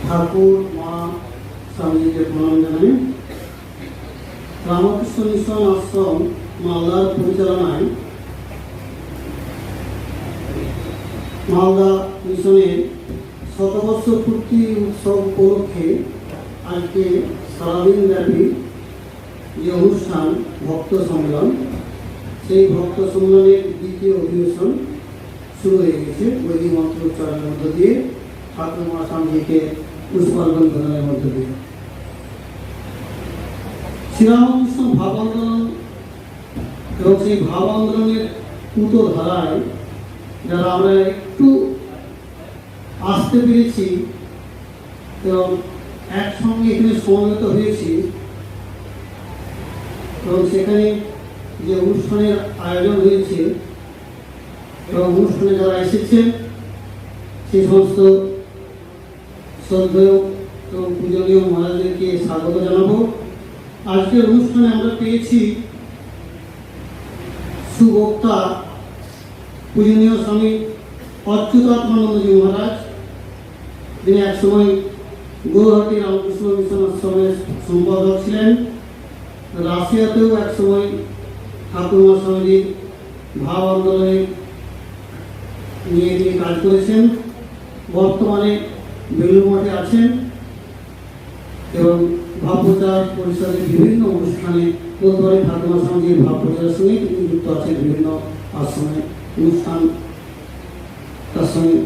ঠাকুর মা স্বামীজিকে প্রণাম জানাই। রামকৃষ্ণ মিশন আশ্রম মালদার পরিচালনায় মালদা মিশনের শতবর্ষ পূর্তি উৎসব উপলক্ষে আজকে সারাদিন ব্যাপী যে অনুষ্ঠান ভক্ত সম্মেলন, সেই ভক্ত সম্মেলনের দ্বিতীয় অধিবেশন শুরু হয়ে গেছে। বৈদিক মন্ত্রোচ্চারণের মধ্য দিয়ে ঠাকুর মা স্বামীজিকে পুষ্পার্ঘ্য প্রদানের মধ্য দিয়ে শ্রীরামকৃষ্ণ ভাব আন্দোলন এবং সেই ভাব আন্দোলনের পূত ধারায় যারা আমরা একটু আসতে পেরেছি এবং একসঙ্গে এখানে সমবেত হয়েছি এবং সেখানে যে অনুষ্ঠানের আয়োজন হয়েছে এবং অনুষ্ঠানে যারা এসেছেন সেই সমস্ত শ্রদ্ধেয় এবং পূজনীয় মহারাজদেরকে স্বাগত জানাবো। আজকের অনুষ্ঠানে আমরা পেয়েছি সুবক্তা পূজনীয় স্বামী অচ্যুতাত্মানন্দজি মহারাজ, যিনি একসময় গৌরহাটি রামকৃষ্ণ মিশন আশ্রমের সম্পাদক ছিলেন। রাশিয়াতেও একসময় ঠাকুরমা স্বামীজির ভাব আন্দোলনে নিয়ে কাজ করেছেন। বর্তমানে বেলুড় মঠে আছেন এবং ভাব প্রচার পরিষদের বিভিন্ন অনুষ্ঠানে বলতে ঠাকুরমা স্বামীজির ভাব প্রচারের সঙ্গে তিনি যুক্ত আছেন। বিভিন্ন আশ্রমে অনুষ্ঠান তার সঙ্গে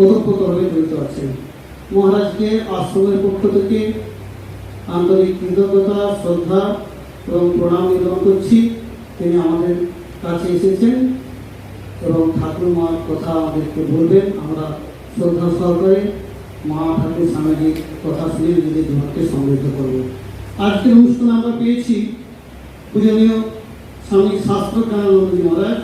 ওতপ্রোতভাবে জড়িত আছেন। মহারাজকে আশ্রমের পক্ষ থেকে আন্তরিক কৃতজ্ঞতা, শ্রদ্ধা এবং প্রণাম নিবেদন করছি। তিনি আমাদের কাছে এসেছেন এবং ঠাকুরমার কথা আমাদেরকে বলবেন। আমরা শ্রদ্ধা সহকারে মা ঠাকুর স্বামীজির কথা শুনে নিজেদের জীবনকে সমৃদ্ধ করব। আজকের অনুষ্ঠানে আমরা পেয়েছি পূজনীয় স্বামী শাস্ত্রজ্ঞানানন্দজি মহারাজ,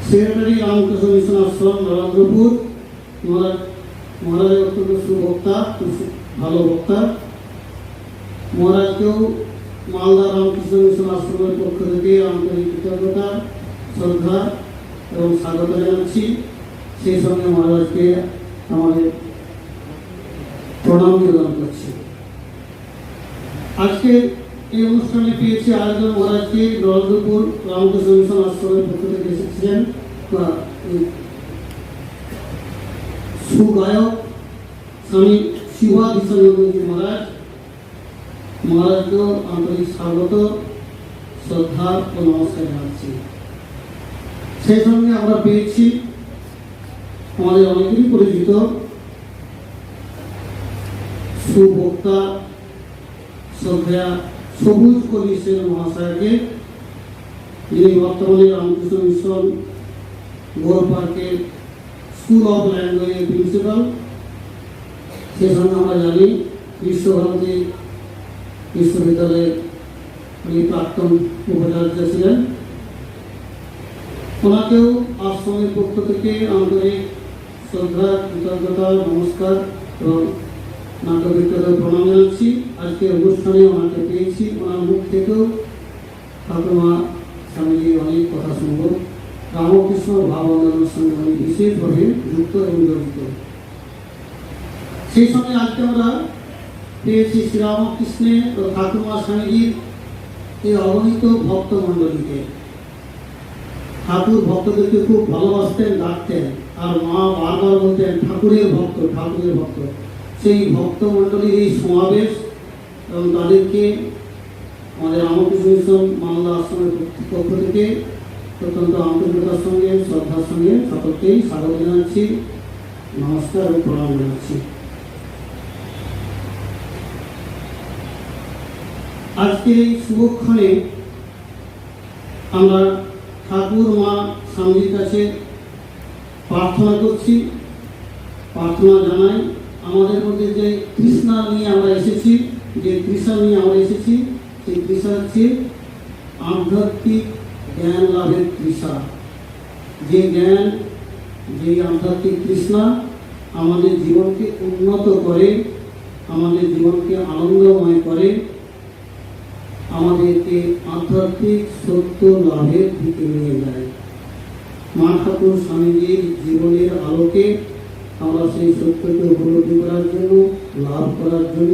সেক্রেটারি রামকৃষ্ণ মিশন আশ্রম নরেন্দ্রপুর। মহারাজের অত্যন্ত সুবক্তা, ভালো বক্তা। মহারাজকেও মালদা রামকৃষ্ণ মিশন আশ্রমের পক্ষ থেকে আন্তরিক কৃতজ্ঞতা, শ্রদ্ধা এবং স্বাগত জানাচ্ছি। সেই সঙ্গে মহারাজকে আমাদের প্রণাম নিবেদন করছি। আজকে এই অনুষ্ঠানে পেয়েছি আয়োজন মহারাজকে নরেন্দ্রপুর রামকৃষ্ণ মিশন আশ্রমের পক্ষ থেকে এসেছিলেন সুগায়ক স্বামী শিবাদিশানন্দজি মহারাজ। মহারাজকেও আন্তরিক স্বাগত, শ্রদ্ধা ও নমস্কার জানাচ্ছি। সেই সঙ্গে আমরা পেয়েছি আমাদের অনেকেরই পরিচিত সুবক্তা শ্রদ্ধা সবুজ কবি সেন মহাশয়কে, যিনি বর্তমানে রামকৃষ্ণ মিশন গোর পার্কের স্কুল অফ ল্যাঙ্গুয়েজের প্রিন্সিপাল। সেই সঙ্গে আমরা জানি বিশ্বভারতী বিশ্ববিদ্যালয়ের উনি প্রাক্তন উপাচার্য ছিলেন। ওনাকেও আশ্রমের পক্ষ থেকে আন্তরিক শ্রদ্ধা, কৃতজ্ঞতা, নমস্কার এবং নাট্যবিদ্যালয় প্রণাম জানাচ্ছি। আজকের অনুষ্ঠানে ওনাকে পেয়েছি। ওনার মুখ থেকেও ঠাকুরমা স্বামীজি অনেক কথা শুনব। রামকৃষ্ণ ভাব আন্দোলনের সঙ্গে উনি বিশেষভাবে যুক্ত এবং জড়িত। সেই সঙ্গে আজকে আমরা পেয়েছি শ্রীরামকৃষ্ণের ও ঠাকুরমা স্বামীজির এই অগণিত ভক্ত মণ্ডলীকে। ঠাকুর ভক্তদেরকে খুব ভালোবাসতেন, ডাকতেন, আর মা বারবার বলতেন ঠাকুরের ভক্ত, ঠাকুরের ভক্ত। সেই ভক্ত মণ্ডলীর এই সমাবেশ এবং তাদেরকে আমাদের রামকৃষ্ণ মিশন মালদা আশ্রমের পক্ষ থেকে অত্যন্ত আন্তরিকতার সঙ্গে, শ্রদ্ধার সঙ্গে সকলকেই স্বাগত জানাচ্ছি, নমস্কার এবং প্রণাম জানাচ্ছি। আজকে এই শুভক্ষণে আমরা ঠাকুর মা স্বামীজির কাছে প্রার্থনা করছি, প্রার্থনা জানাই। আমাদের মধ্যে যে তৃষ্ণা নিয়ে আমরা এসেছি, যে তৃষা নিয়ে আমরা এসেছি, সেই তৃষা হচ্ছে আধ্যাত্মিক জ্ঞান লাভের তৃষা। যে জ্ঞান, যে আধ্যাত্মিক তৃষ্ণা আমাদের জীবনকে উন্নত করে, আমাদের জীবনকে আনন্দময় করে, আমাদেরকে আধ্যাত্মিক সত্য লাভের দিকে নিয়ে যায়। মা ঠাকুর স্বামীজির জীবনের আলোকে আমরা সেই সত্যকে উপলব্ধি করার জন্য, লাভ করার জন্য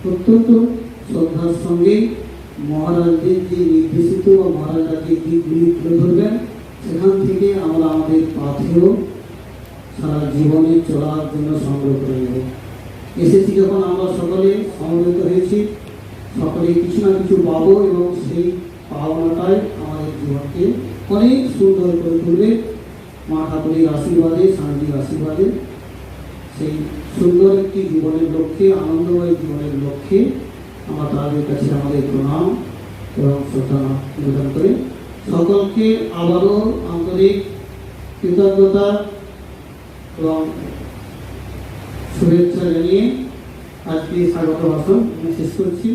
অত্যন্ত শ্রদ্ধার সঙ্গে মহারাজদের যে নির্দেশিত বা মহারাজরা যে দিকগুলি তুলে ধরবেন, সেখান থেকে আমরা আমাদের পাথেয় সারা জীবনে চলার জন্য সংগ্রহ করে নেব। এসেছি যখন আমরা সকলে সমবেত হয়েছি, সকলে কিছু না কিছু পাবো এবং সেই পাওনাটাই আমাদের জীবনকে অনেক সুন্দর করে তুলবে। মা ঠাকুরের আশীর্বাদে, শান্তির আশীর্বাদে সেই সুন্দর একটি জীবনের লক্ষ্যে, আনন্দময় জীবনের লক্ষ্যে আমরা তাদের কাছে আমাদের প্রণাম এবং শ্রদ্ধা নিবেদন করে সকলকে আবারও আন্তরিক কৃতজ্ঞতা এবং শুভেচ্ছা জানিয়ে আজকে স্বাগত ভাষণ শেষ করছি।